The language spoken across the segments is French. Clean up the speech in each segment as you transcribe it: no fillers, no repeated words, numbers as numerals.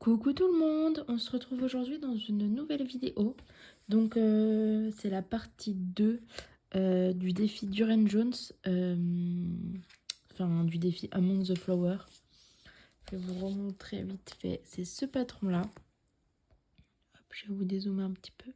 Coucou tout le monde, on se retrouve aujourd'hui dans une nouvelle vidéo. Donc c'est la partie 2 du défi Duran Jones, enfin du défi Among the Flowers. Je vais vous remontrer vite fait, c'est ce patron là. Hop, je vais vous dézoomer un petit peu.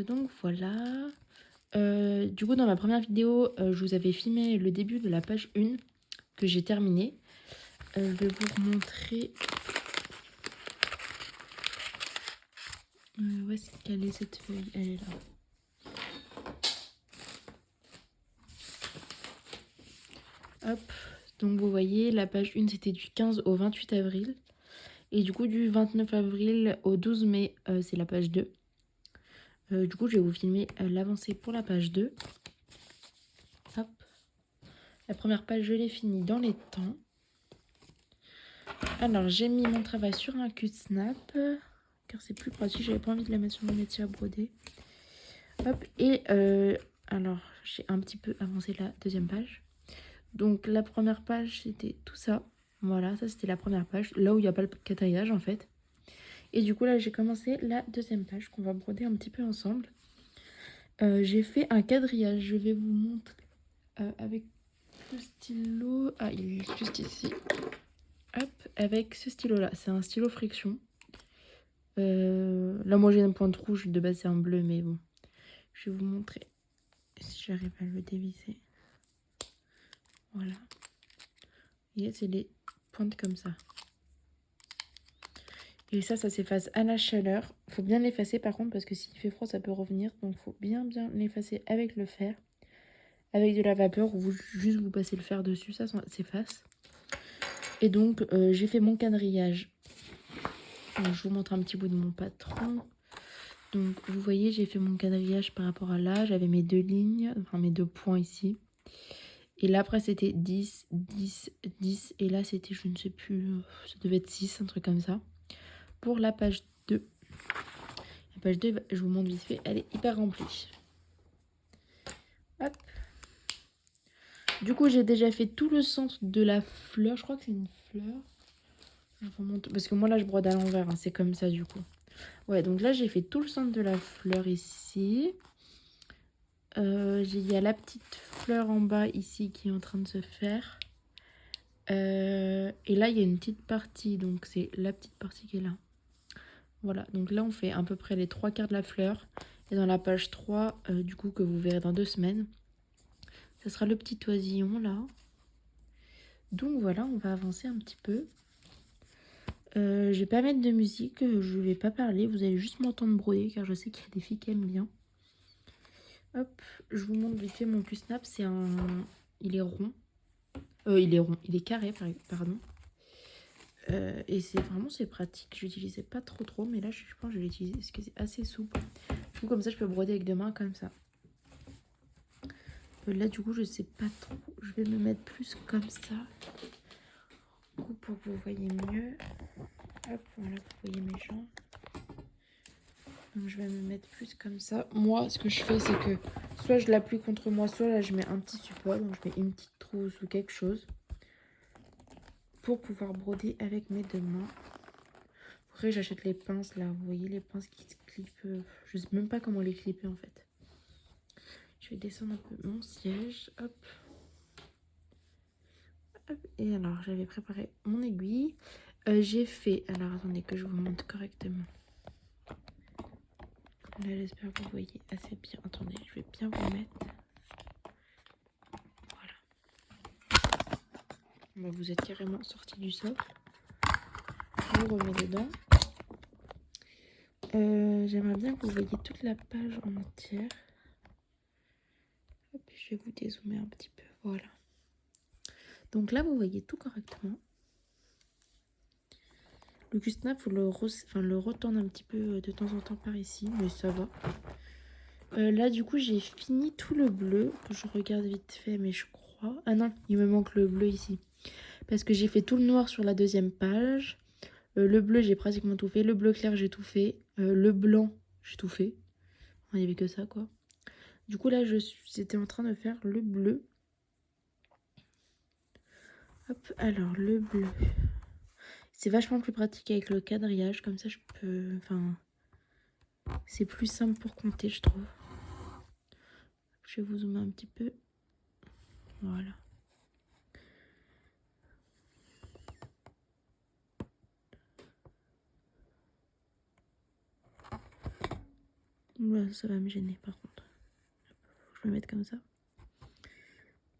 Donc voilà. Du coup dans ma première vidéo, je vous avais filmé le début de la page 1 que j'ai terminée. Je vais vous remontrer... où est-ce qu'elle est cette feuille? Elle est là. Hop, donc vous voyez, la page 1 c'était du 15 au 28 avril. Et du coup du 29 avril au 12 mai, c'est la page 2. Du coup je vais vous filmer l'avancée pour la page 2. Hop. La première page je l'ai finie dans les temps. Alors j'ai mis mon travail sur un Q-snap, car c'est plus pratique, j'avais pas envie de la mettre sur mon métier à broder. Hop, et alors j'ai un petit peu avancé la deuxième page. Donc la première page c'était tout ça. Voilà, ça c'était la première page, là où il n'y a pas le quatriage en fait. Et du coup là j'ai commencé la deuxième page qu'on va broder un petit peu ensemble. J'ai fait un quadrillage, je vais vous montrer avec le stylo. Ah, il est juste ici. Hop, avec ce stylo là, c'est un stylo friction. Là moi j'ai une pointe rouge, de base c'est un bleu, mais bon. Je vais vous montrer si j'arrive à le dévisser. Voilà. Vous voyez, c'est les pointes comme ça. Et ça s'efface à la chaleur. Faut bien l'effacer par contre parce que s'il fait froid ça peut revenir. Donc faut bien l'effacer avec le fer. Avec de la vapeur ou juste vous passez le fer dessus, ça s'efface. Et donc j'ai fait mon quadrillage. Donc, je vous montre un petit bout de mon patron. Donc vous voyez j'ai fait mon quadrillage par rapport à là. J'avais mes deux lignes, enfin mes deux points ici. Et là après c'était 10, 10, 10. Et là c'était je ne sais plus, ça devait être 6, un truc comme ça. Pour la page 2. La page 2, je vous montre vite fait, elle est hyper remplie. Hop. Du coup, j'ai déjà fait tout le centre de la fleur. Je crois que c'est une fleur. Je vous montre. Parce que moi, là, je brode à l'envers. Hein. C'est comme ça, du coup. Ouais, donc là, j'ai fait tout le centre de la fleur ici. Il y a la petite fleur en bas ici qui est en train de se faire. Et là, il y a une petite partie. Donc, c'est la petite partie qui est là. Voilà, donc là, on fait à peu près les 3/4 de la fleur. Et dans la page 3, du coup, que vous verrez dans 2 semaines, ça sera le petit oisillon, là. Donc voilà, on va avancer un petit peu. Je vais pas mettre de musique, je vais pas parler, vous allez juste m'entendre broder car je sais qu'il y a des filles qui aiment bien. Hop, je vous montre vite fait mon Q-snap, c'est un... Il est rond. Il est carré, pardon. Et c'est vraiment, c'est pratique, je l'utilisais pas trop, mais là je pense que je vais l'utiliser parce que c'est assez souple. Du coup comme ça je peux broder avec deux mains comme ça. Là du coup je sais pas trop, je vais me mettre plus comme ça. Du coup pour que vous voyez mieux. Hop, voilà, vous voyez mes jambes. Donc je vais me mettre plus comme ça. Moi, ce que je fais, c'est que soit je l'appuie contre moi, soit là, je mets un petit support. Donc je mets une petite trousse ou quelque chose pour pouvoir broder avec mes deux mains. Après, j'achète les pinces là. Vous voyez les pinces qui se clipent. Je sais même pas comment les clipper en fait. Je vais descendre un peu mon siège. Hop. Hop. Et alors, j'avais préparé mon aiguille. J'ai fait... Alors, attendez que je vous montre correctement. Là, j'espère que vous voyez assez bien. Attendez, je vais bien vous mettre. Voilà. Bon, vous êtes carrément sorti du socle. Je vous remets dedans. J'aimerais bien que vous voyez toute la page en entière. Hop, je vais vous dézoomer un petit peu. Voilà. Donc là, vous voyez tout correctement. Le Q-snap, il faut le retourne un petit peu de temps en temps par ici, mais ça va. Là, du coup, j'ai fini tout le bleu. Je regarde vite fait, mais je crois... Ah non, il me manque le bleu ici. Parce que j'ai fait tout le noir sur la deuxième page. Le bleu, j'ai pratiquement tout fait. Le bleu clair, j'ai tout fait. Le blanc, j'ai tout fait. Il n'y avait que ça, quoi. Du coup, là, j'étais en train de faire le bleu. Hop, alors, le bleu. C'est vachement plus pratique avec le quadrillage, comme ça je peux... Enfin, c'est plus simple pour compter, je trouve. Je vais vous zoomer un petit peu. Voilà. Là, ça va me gêner par contre. Je vais me mettre comme ça.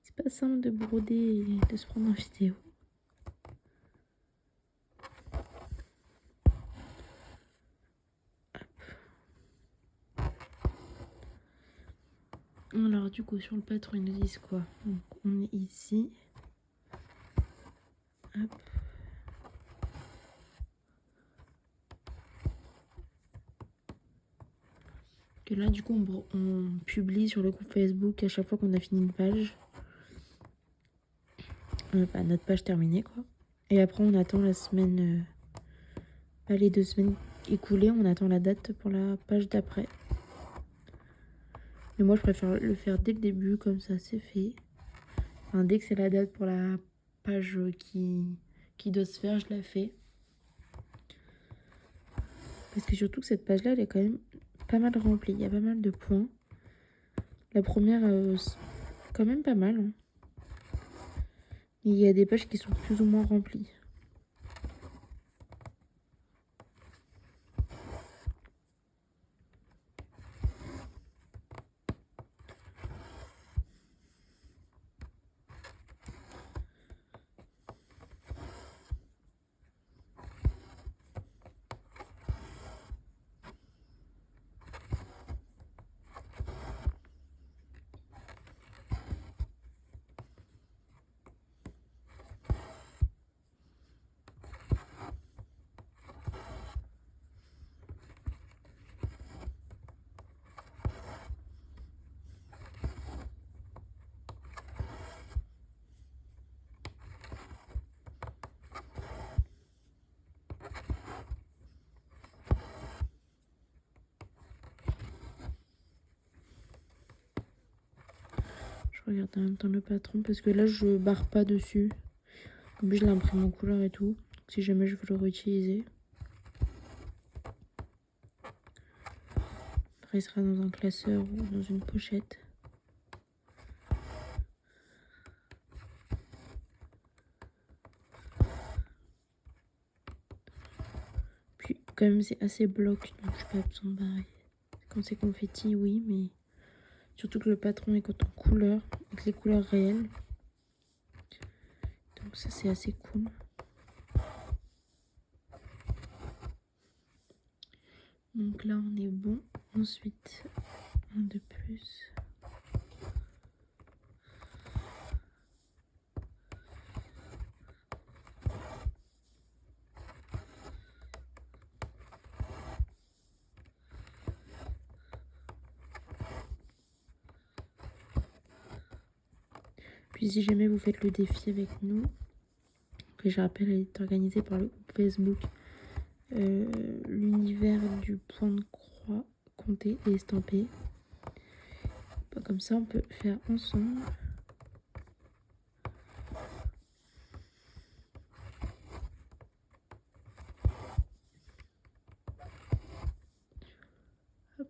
C'est pas simple de broder et de se prendre en vidéo. Alors du coup sur le patron ils nous disent quoi? Donc on est ici. Hop. Que là du coup on publie sur le groupe Facebook à chaque fois qu'on a fini une page. Notre page terminée quoi. Et après on attend la semaine, pas les 2 semaines écoulées, on attend la date pour la page d'après. Mais moi je préfère le faire dès le début, comme ça c'est fait. Enfin, dès que c'est la date pour la page qui doit se faire, je la fais. Parce que surtout que cette page là elle est quand même pas mal remplie, il y a pas mal de points. La première quand même pas mal, hein. Il y a des pages qui sont plus ou moins remplies. Je regarde en même temps le patron parce que là je barre pas dessus. Comme je l'imprime en couleur et tout. Si jamais je veux le réutiliser. Après il sera dans un classeur ou dans une pochette. Puis quand même c'est assez bloc donc je n'ai pas besoin de barrer. Quand c'est confetti oui, mais surtout que le patron est en couleur, avec les couleurs réelles. Donc ça c'est assez cool. Donc là on est bon. Ensuite un de plus. Puis si jamais vous faites le défi avec nous, que je rappelle est organisé par le groupe Facebook, l'univers du point de croix compté et estampé. Comme ça on peut faire ensemble. Hop.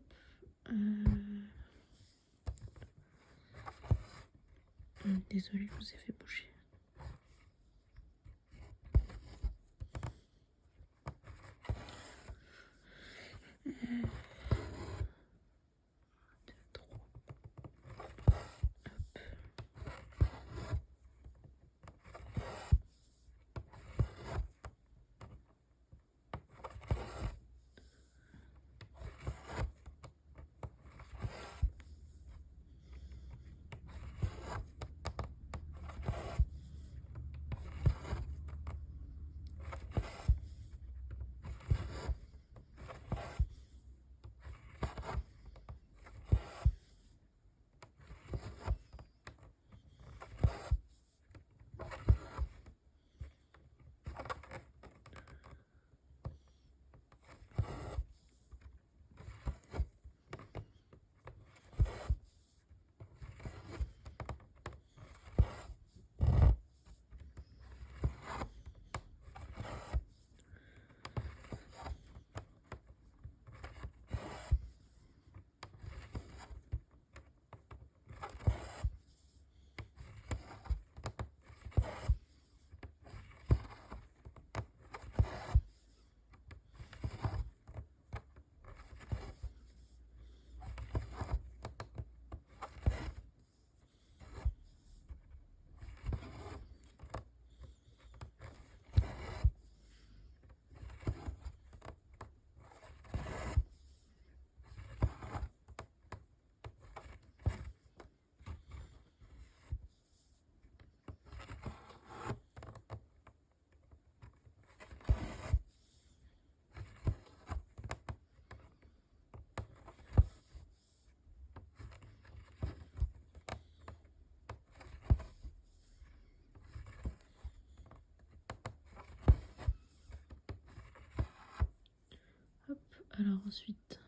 Désolée, je vous ai fait bouger. Alors ensuite,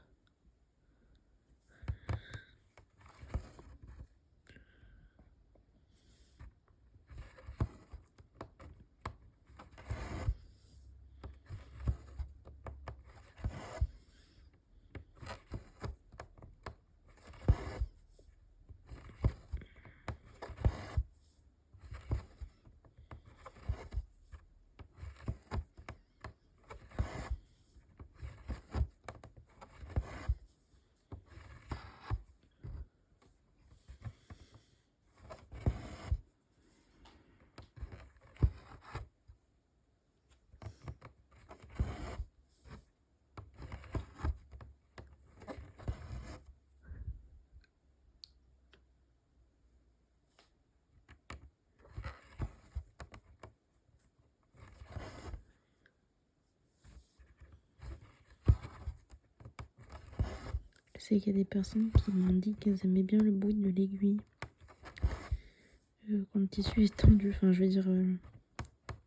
je sais qu'il y a des personnes qui m'ont dit qu'elles aimaient bien le bruit de l'aiguille quand le tissu est tendu. Enfin, je veux dire,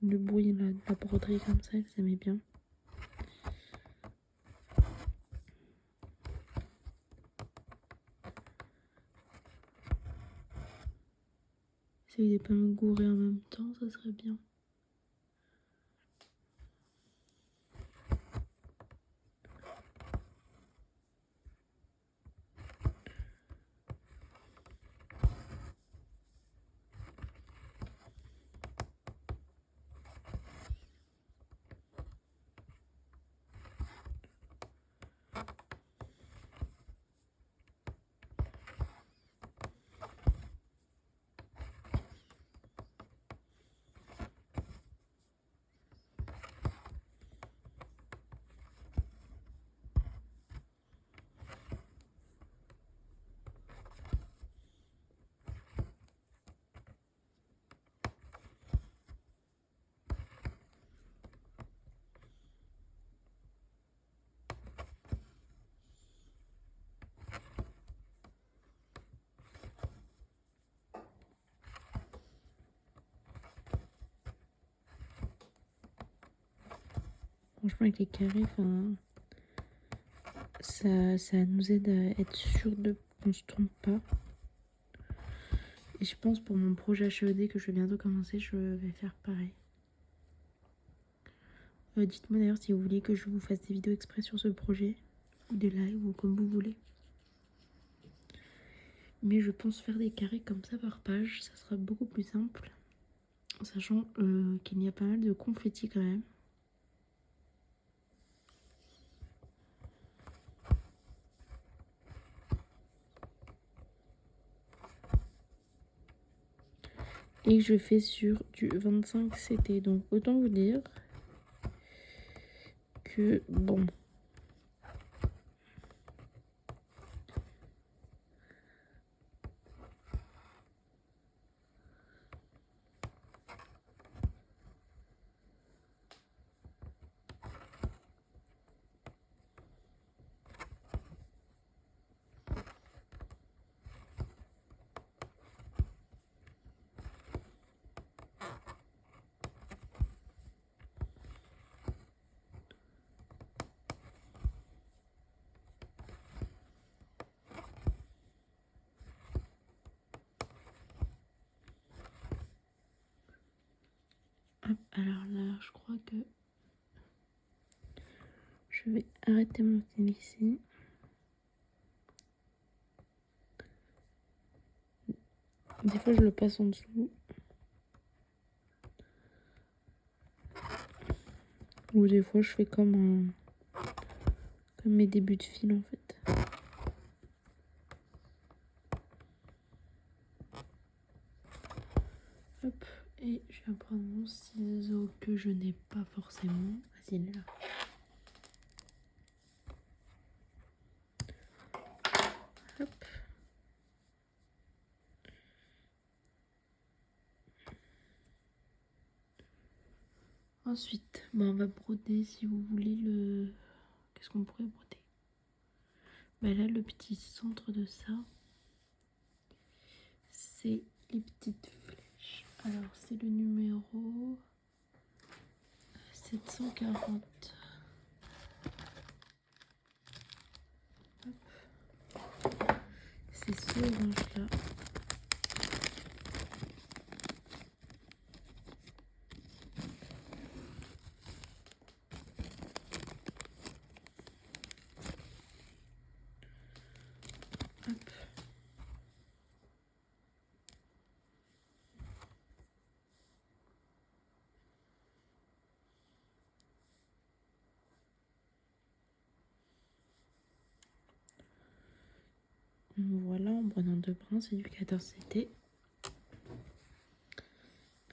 le bruit, la broderie comme ça, elles aimaient bien. Essayer de pas me gourer en même temps, ça serait bien. Franchement, avec les carrés, ça nous aide à être sûr qu'on se trompe pas. Et je pense pour mon projet HED que je vais bientôt commencer, je vais faire pareil. Dites-moi d'ailleurs si vous voulez que je vous fasse des vidéos exprès sur ce projet, ou des lives, ou comme vous voulez. Mais je pense faire des carrés comme ça par page, ça sera beaucoup plus simple. Sachant qu'il y a pas mal de confettis quand même. Et que je fais sur du 25 CT. Donc autant vous dire que bon. Hop, alors là, je crois que je vais arrêter mon fil ici. Des fois, je le passe en dessous. Ou des fois, je fais comme mes débuts de fil en fait. Hop, et je vais prendre mon ciseau que je n'ai pas forcément. Vas-y, il est là. Hop. Ensuite, on va broder si vous voulez le... Qu'est-ce qu'on pourrait broder? Là, le petit centre de ça, c'est les petites flèches. Alors, c'est le numéro 740. orange là. Hop. Voilà, en prenant 2 brins éducateurs CT.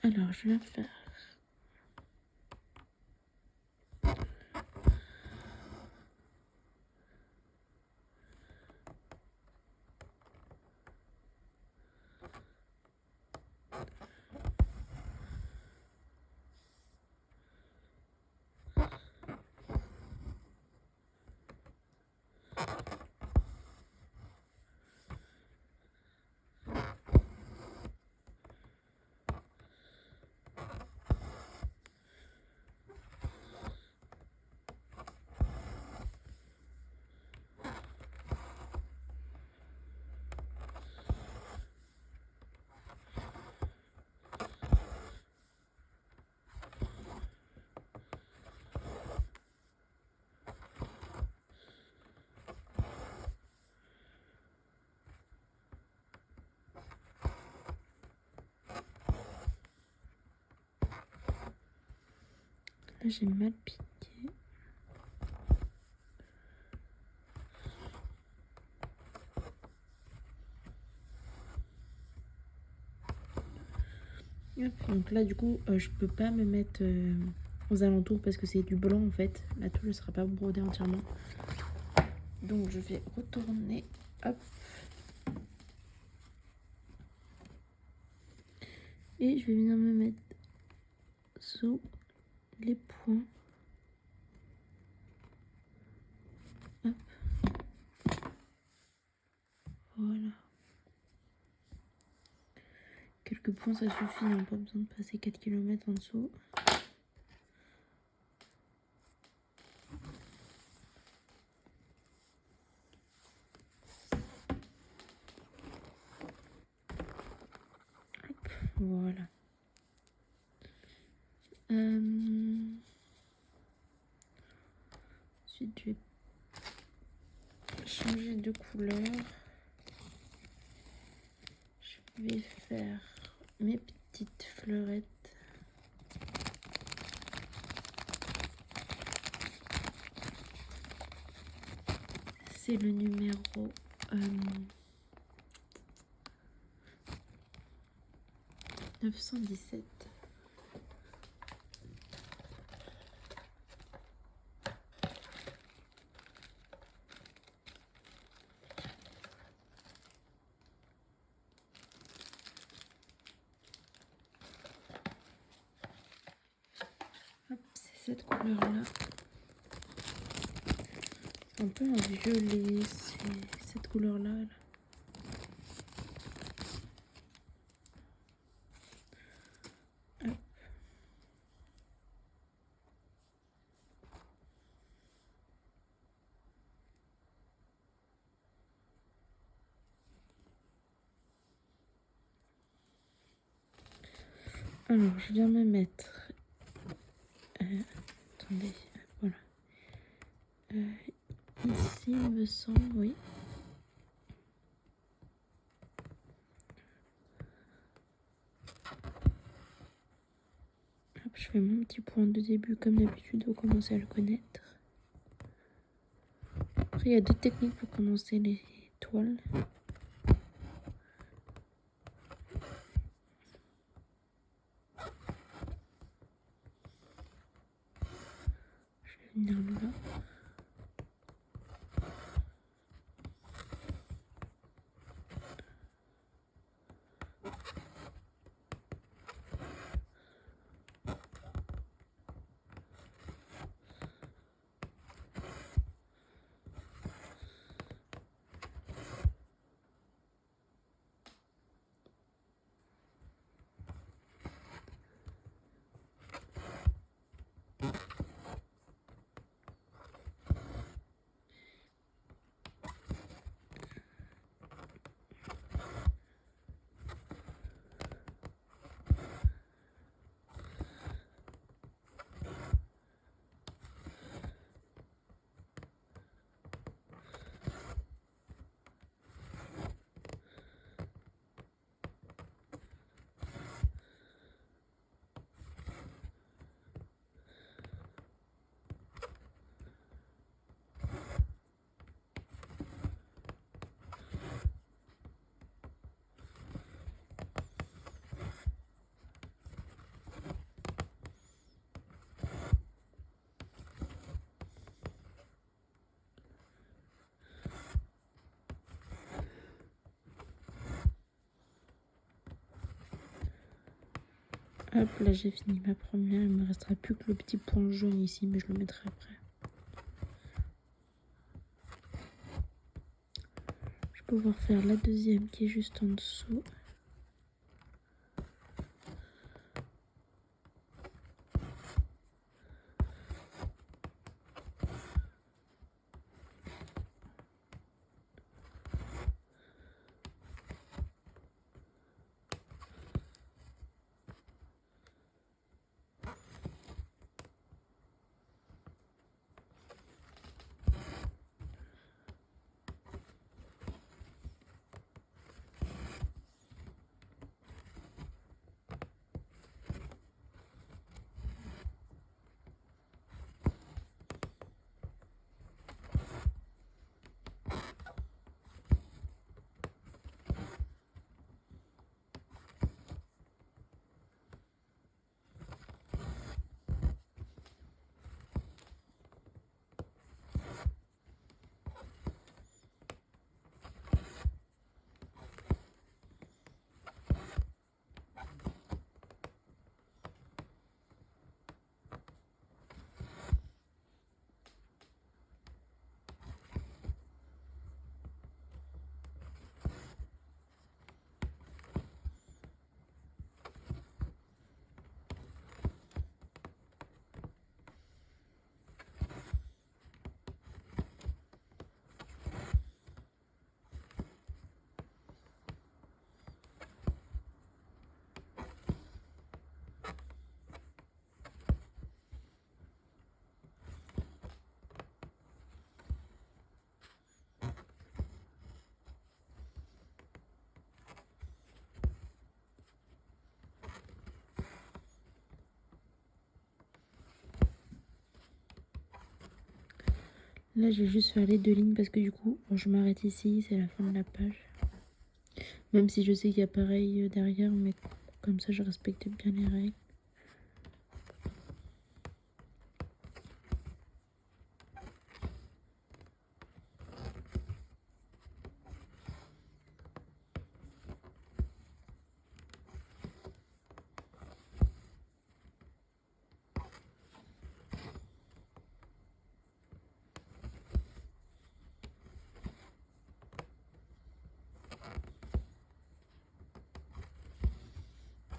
Alors, je vais faire là, j'ai mal piqué. Hop, donc là, du coup, je peux pas me mettre aux alentours parce que c'est du blanc en fait. La toile ne sera pas brodée entièrement. Donc je vais retourner. Hop. Et je vais venir me mettre sous les points. Hop. Voilà. Quelques points, ça suffit, hein, pas besoin de passer 4 km en dessous. Hop, voilà. Ensuite, je vais changer de couleur. Je vais faire mes petites fleurettes. C'est le numéro 917. Hop, c'est cette couleur-là. C'est un peu un violet, c'est cette couleur-là. Là. Hop. Alors, je viens me mettre... attendez, voilà. Ici, il me semble, oui. Hop, je fais mon petit point de début, comme d'habitude, vous commencez à le connaître. Après, il y a 2 techniques pour commencer les toiles. Je vais venir là. Hop, là j'ai fini ma première. Il me restera plus que le petit point jaune ici, mais je le mettrai après. Je vais pouvoir faire la deuxième qui est juste en dessous. Là, je vais juste faire les 2 lignes parce que du coup, je m'arrête ici, c'est la fin de la page. Même si je sais qu'il y a pareil derrière, mais comme ça, je respecte bien les règles.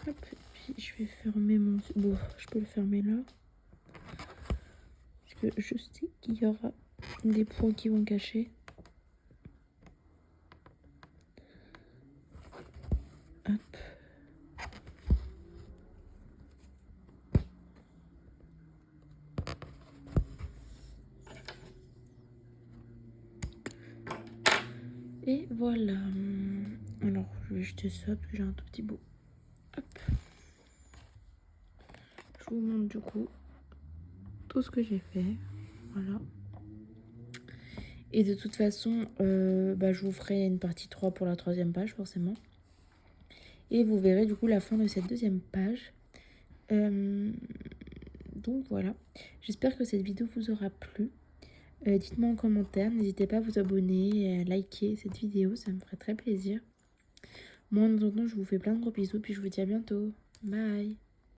Hop, puis je vais fermer mon... Bon, je peux le fermer là. Parce que je sais qu'il y aura des points qui vont cacher. Hop. Et voilà. Alors, je vais jeter ça parce que j'ai un tout petit bout. Hop. Je vous montre du coup tout ce que j'ai fait. Voilà. Et de toute façon, je vous ferai une partie 3 pour la 3e page forcément. Et vous verrez du coup la fin de cette 2e page. Donc voilà. J'espère que cette vidéo vous aura plu. Dites-moi en commentaire. N'hésitez pas à vous abonner et à liker cette vidéo. Ça me ferait très plaisir. Moi en attendant, je vous fais plein de gros bisous. Puis je vous dis à bientôt. Bye.